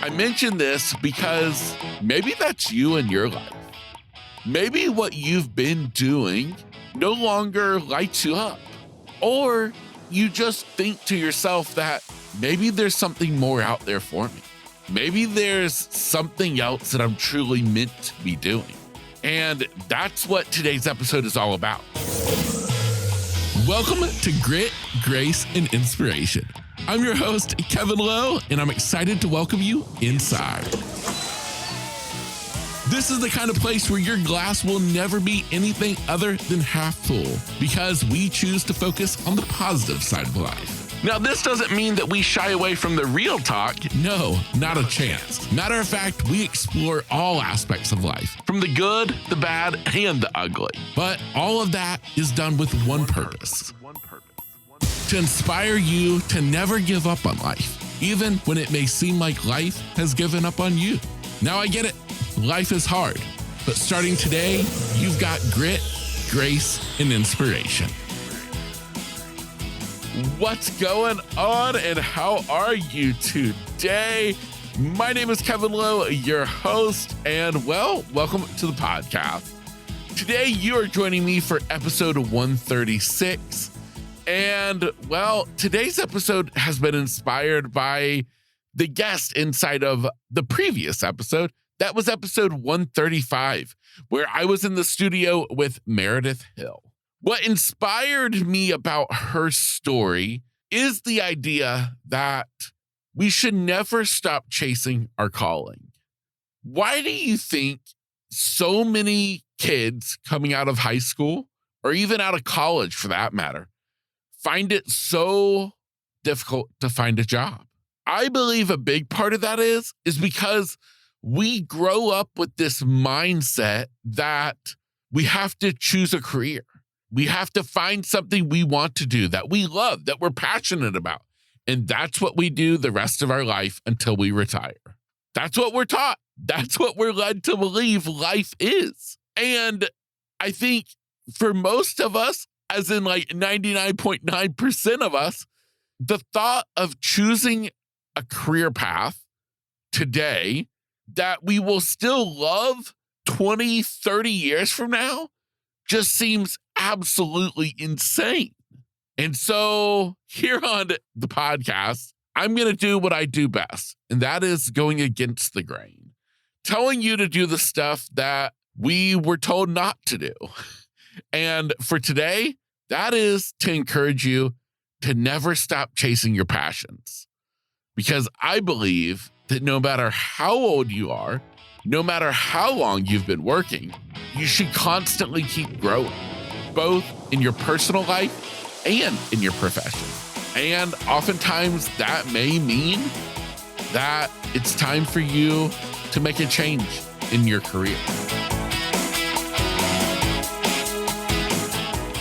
I mention this because maybe that's you in your life. Maybe what you've been doing no longer lights you up. Or you just think to yourself that maybe there's something more out there for me. Maybe there's something else that I'm truly meant to be doing. And that's what today's episode is all about. Welcome to Grit, Grace, and Inspiration. I'm your host, Kevin Lowe, and I'm excited to welcome you inside. This is the kind of place where your glass will never be anything other than half full because we choose to focus on the positive side of life. Now, this doesn't mean that we shy away from the real talk. No, not a chance. Matter of fact, we explore all aspects of life, from the good, the bad, and the ugly. But all of that is done with one purpose: to inspire you to never give up on life, even when it may seem like life has given up on you. Now, I get it. Life is hard, but starting today, you've got grit, grace, and inspiration. What's going on and how are you today? My name is Kevin Lowe, your host, and welcome to the podcast. Today, you are joining me for episode 136. And today's episode has been inspired by the guest inside of the previous episode. That was episode 135, where I was in the studio with Meredith Hill. What inspired me about her story is the idea that we should never stop chasing our calling. Why do you think so many kids coming out of high school, or even out of college for that matter, find it so difficult to find a job? I believe a big part of that is because we grow up with this mindset that we have to choose a career. We have to find something we want to do, that we love, that we're passionate about. And that's what we do the rest of our life until we retire. That's what we're taught. That's what we're led to believe life is. And I think for most of us, as in like 99.9% of us, the thought of choosing a career path today that we will still love 20, 30 years from now just seems absolutely insane. And so here on the podcast, I'm going to do what I do best, and that is going against the grain, telling you to do the stuff that we were told not to do. And for today, that is to encourage you to never stop chasing your passions. Because I believe that no matter how old you are, no matter how long you've been working, you should constantly keep growing, both in your personal life and in your profession. And oftentimes that may mean that it's time for you to make a change in your career.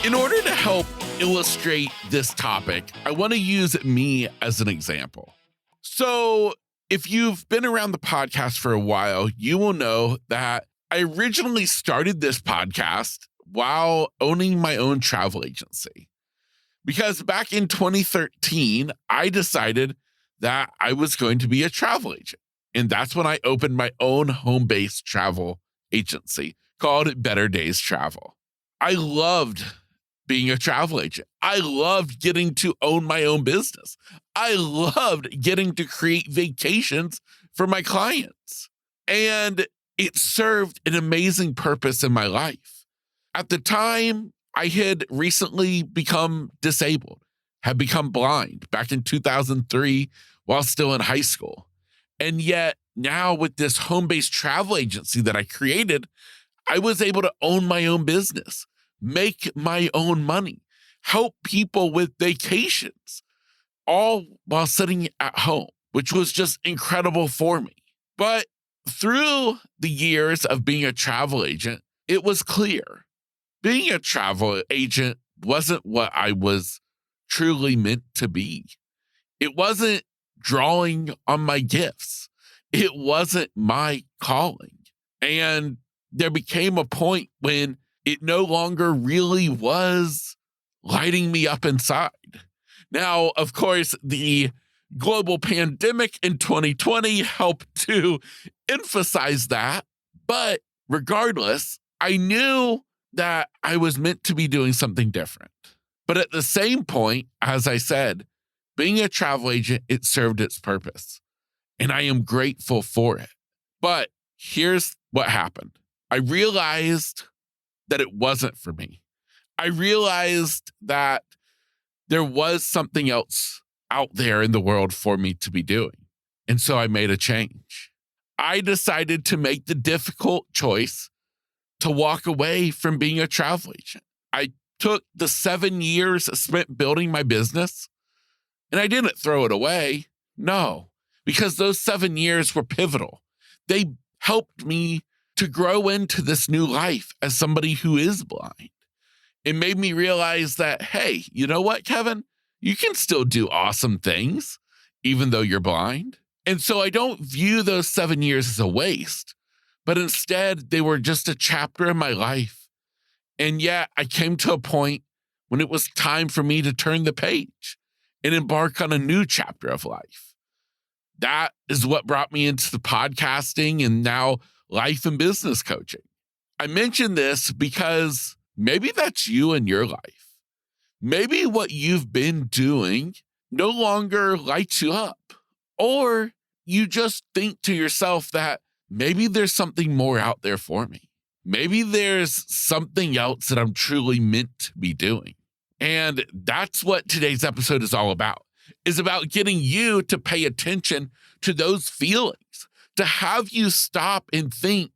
In order to help illustrate this topic, I want to use me as an example. So if you've been around the podcast for a while, you will know that I originally started this podcast while owning my own travel agency. Because back in 2013, I decided that I was going to be a travel agent. And that's when I opened my own home-based travel agency called Better Days Travel. I loved being a travel agent. I loved getting to own my own business. I loved getting to create vacations for my clients. And it served an amazing purpose in my life. At the time, I had recently become disabled, had become blind back in 2003 while still in high school. And yet now with this home-based travel agency that I created, I was able to own my own business, make my own money, help people with vacations, all while sitting at home, which was just incredible for me. But through the years of being a travel agent, it was clear being a travel agent wasn't what I was truly meant to be. It wasn't drawing on my gifts. It wasn't my calling. And there became a point when it no longer really was lighting me up inside. Now, of course, the global pandemic in 2020 helped to emphasize that. But regardless, I knew that I was meant to be doing something different. But at the same point, as I said, being a travel agent, it served its purpose. And I am grateful for it. But here's what happened. I realized that it wasn't for me. I realized that there was something else out there in the world for me to be doing. And so I made a change. I decided to make the difficult choice to walk away from being a travel agent. I took the 7 years spent building my business and I didn't throw it away. No, because those 7 years were pivotal. They helped me to grow into this new life as somebody who is blind. It made me realize that, hey, you know what, Kevin? You can still do awesome things, even though you're blind. And so I don't view those 7 years as a waste, but instead they were just a chapter in my life. And yet I came to a point when it was time for me to turn the page and embark on a new chapter of life. That is what brought me into the podcasting and now life and business coaching. I mention this because maybe that's you in your life. Maybe what you've been doing no longer lights you up, or you just think to yourself that maybe there's something more out there for me. Maybe there's something else that I'm truly meant to be doing. And that's what today's episode is all about. Is about getting you to pay attention to those feelings, to have you stop and think,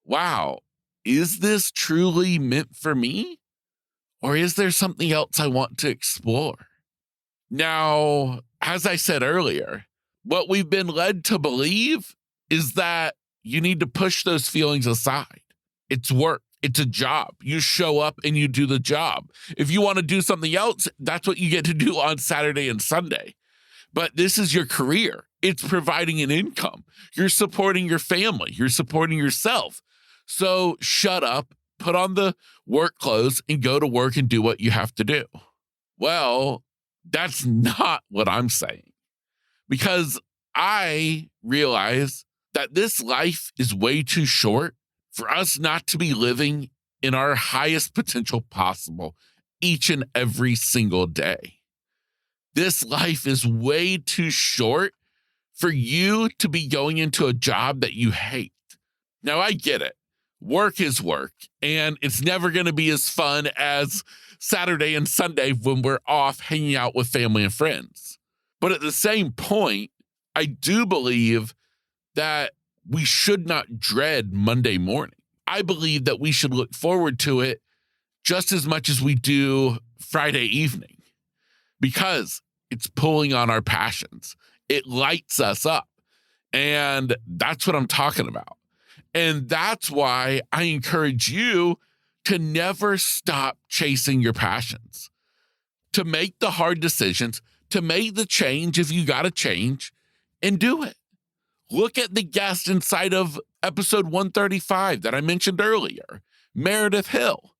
wow, is this truly meant for me? Or is there something else I want to explore? Now, as I said earlier, what we've been led to believe is that you need to push those feelings aside. It's work. It's a job. You show up and you do the job. If you want to do something else, that's what you get to do on Saturday and Sunday. But this is your career. It's providing an income. You're supporting your family. You're supporting yourself. So shut up, put on the work clothes, and go to work and do what you have to do. Well, that's not what I'm saying. Because I realize that this life is way too short for us not to be living in our highest potential possible each and every single day. This life is way too short for you to be going into a job that you hate. Now, I get it. Work is work, and it's never going to be as fun as Saturday and Sunday when we're off hanging out with family and friends. But at the same point, I do believe that we should not dread Monday morning. I believe that we should look forward to it just as much as we do Friday evening, because it's pulling on our passions. It lights us up. And that's what I'm talking about. And that's why I encourage you to never stop chasing your passions, to make the hard decisions, to make the change if you got to change, and do it. Look at the guest inside of episode 135 that I mentioned earlier, Meredith Hill.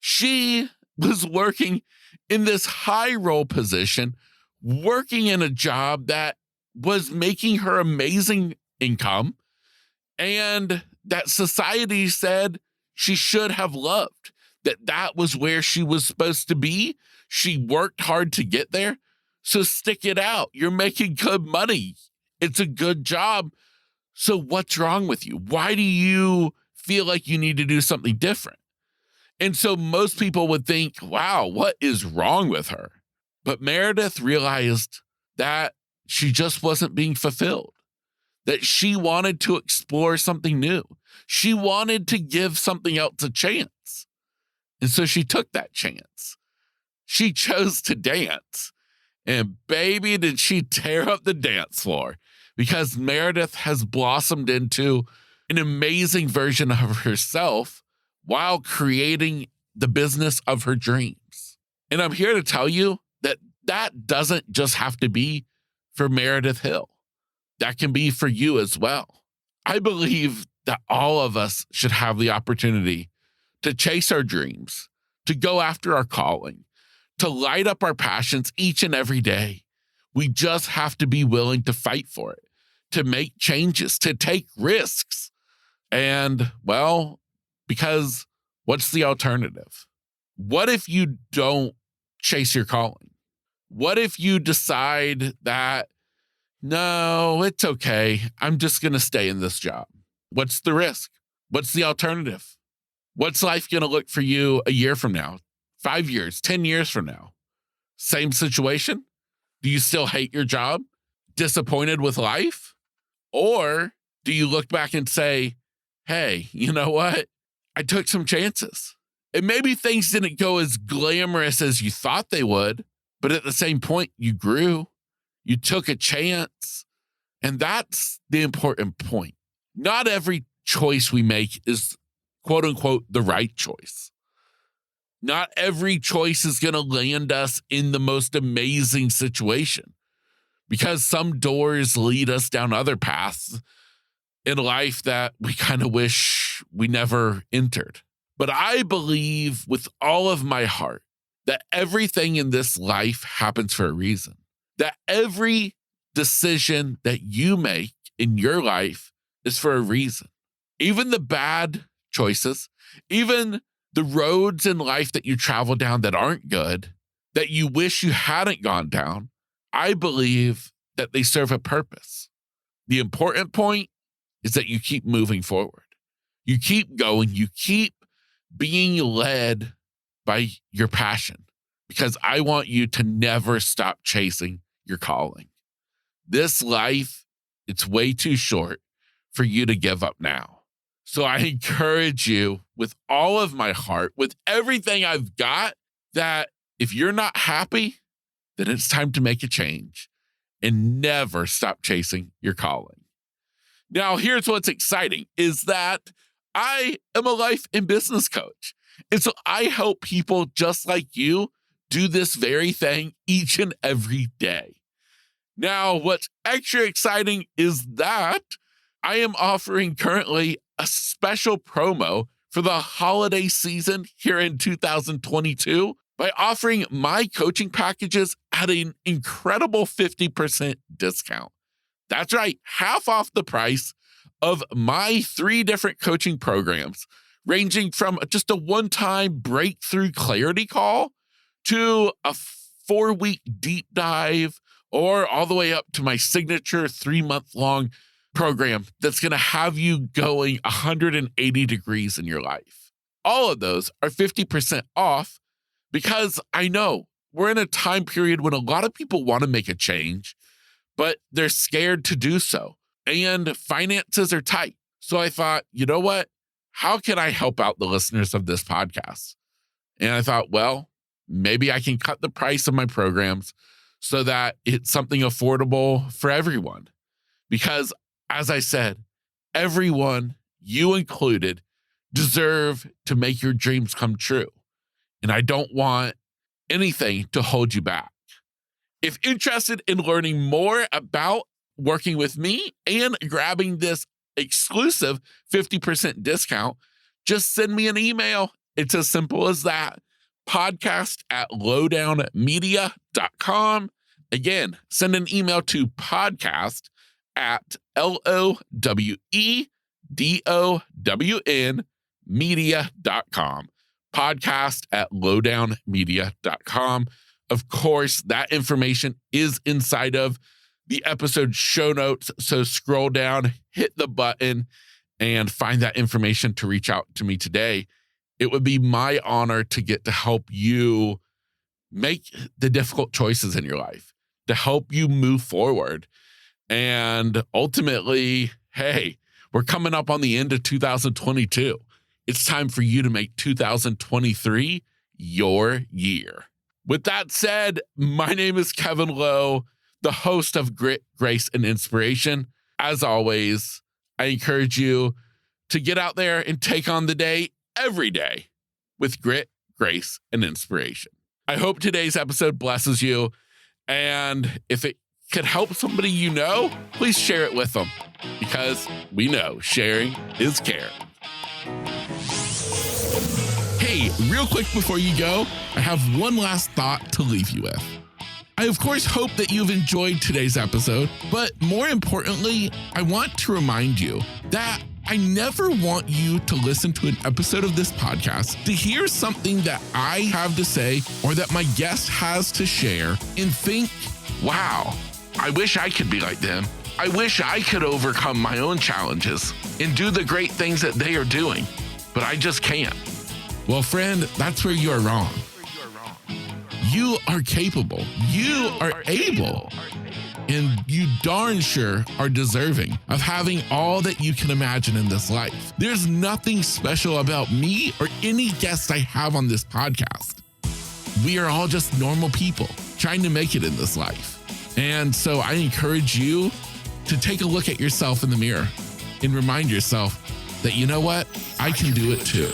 She was working in this high role position, working in a job that was making her amazing income, and that society said she should have loved, that was where she was supposed to be. She worked hard to get there. So stick it out. You're making good money. It's a good job. So what's wrong with you? Why do you feel like you need to do something different? And so most people would think, wow, what is wrong with her? But Meredith realized that she just wasn't being fulfilled, that she wanted to explore something new. She wanted to give something else a chance. And so she took that chance. She chose to dance. And baby, did she tear up the dance floor, because Meredith has blossomed into an amazing version of herself while creating the business of her dreams. And I'm here to tell you that that doesn't just have to be for Meredith Hill. That can be for you as well. I believe that all of us should have the opportunity to chase our dreams, to go after our calling, to light up our passions each and every day, We just have to be willing to fight for it, to make changes, to take risks. And well, because what's the alternative? What if you don't chase your calling? What if you decide that, no, it's okay, I'm just going to stay in this job? What's the risk? What's the alternative? What's life going to look for you a year from now, 5 years, 10 years from now? Same situation? Do you still hate your job? Disappointed with life? Or do you look back and say, hey, you know what? I took some chances. And maybe things didn't go as glamorous as you thought they would, but at the same point, you grew, you took a chance. And that's the important point. Not every choice we make is quote unquote the right choice. Not every choice is going to land us in the most amazing situation, because some doors lead us down other paths in life that we kind of wish we never entered. But I believe with all of my heart that everything in this life happens for a reason, that every decision that you make in your life is for a reason. Even the bad choices, even the roads in life that you travel down that aren't good, that you wish you hadn't gone down, I believe that they serve a purpose. The important point is that you keep moving forward. You keep going. You keep being led by your passion, because I want you to never stop chasing your calling. This life, it's way too short for you to give up now. So I encourage you with all of my heart, with everything I've got, that if you're not happy, then it's time to make a change and never stop chasing your calling. Now, here's what's exciting is that I am a life and business coach. And so I help people just like you do this very thing each and every day. Now, what's extra exciting is that I am offering currently a special promo for the holiday season here in 2022 by offering my coaching packages at an incredible 50% discount. That's right, half off the price of my 3 different coaching programs, ranging from just a one-time breakthrough clarity call to a 4-week deep dive, or all the way up to my signature 3-month-long program that's going to have you going 180 degrees in your life. All of those are 50% off, because I know we're in a time period when a lot of people want to make a change, but they're scared to do so, and finances are tight. So I thought, you know what? How can I help out the listeners of this podcast? And I thought, well, maybe I can cut the price of my programs so that it's something affordable for everyone. Because as I said, everyone, you included, deserve to make your dreams come true. And I don't want anything to hold you back. If interested in learning more about working with me and grabbing this exclusive 50% discount, just send me an email. It's as simple as that. podcast@lowdownmedia.com. Again, send an email to podcast@LOWEDOWN podcast@lowdownmedia.com. Of course, that information is inside of the episode show notes. So scroll down, hit the button, and find that information to reach out to me today. It would be my honor to get to help you make the difficult choices in your life, to help you move forward. And ultimately, hey, we're coming up on the end of 2022. It's time for you to make 2023 your year. With that said, my name is Kevin Lowe, the host of Grit, Grace, and Inspiration. As always, I encourage you to get out there and take on the day every day with grit, grace, and inspiration. I hope today's episode blesses you. And if it could help somebody you know, please share it with them, because we know sharing is caring. Hey, real quick before you go, I have one last thought to leave you with. I, of course, hope that you've enjoyed today's episode, but more importantly, I want to remind you that I never want you to listen to an episode of this podcast to hear something that I have to say or that my guest has to share and think, wow, I wish I could be like them. I wish I could overcome my own challenges and do the great things that they are doing, but I just can't. Well, friend, that's where you are wrong. You are capable. You are able. And you darn sure are deserving of having all that you can imagine in this life. There's nothing special about me or any guest I have on this podcast. We are all just normal people trying to make it in this life. And so I encourage you to take a look at yourself in the mirror and remind yourself that, you know what? I can do it too.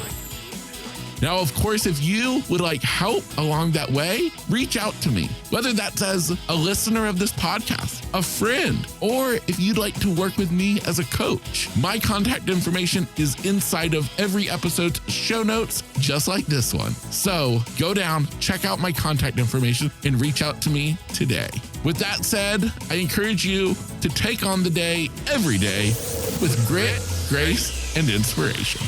Now, of course, if you would like help along that way, reach out to me, whether that's as a listener of this podcast, a friend, or if you'd like to work with me as a coach. My contact information is inside of every episode's show notes, just like this one. So go down, check out my contact information, and reach out to me today. With that said, I encourage you to take on the day every day with grit, grace, and inspiration.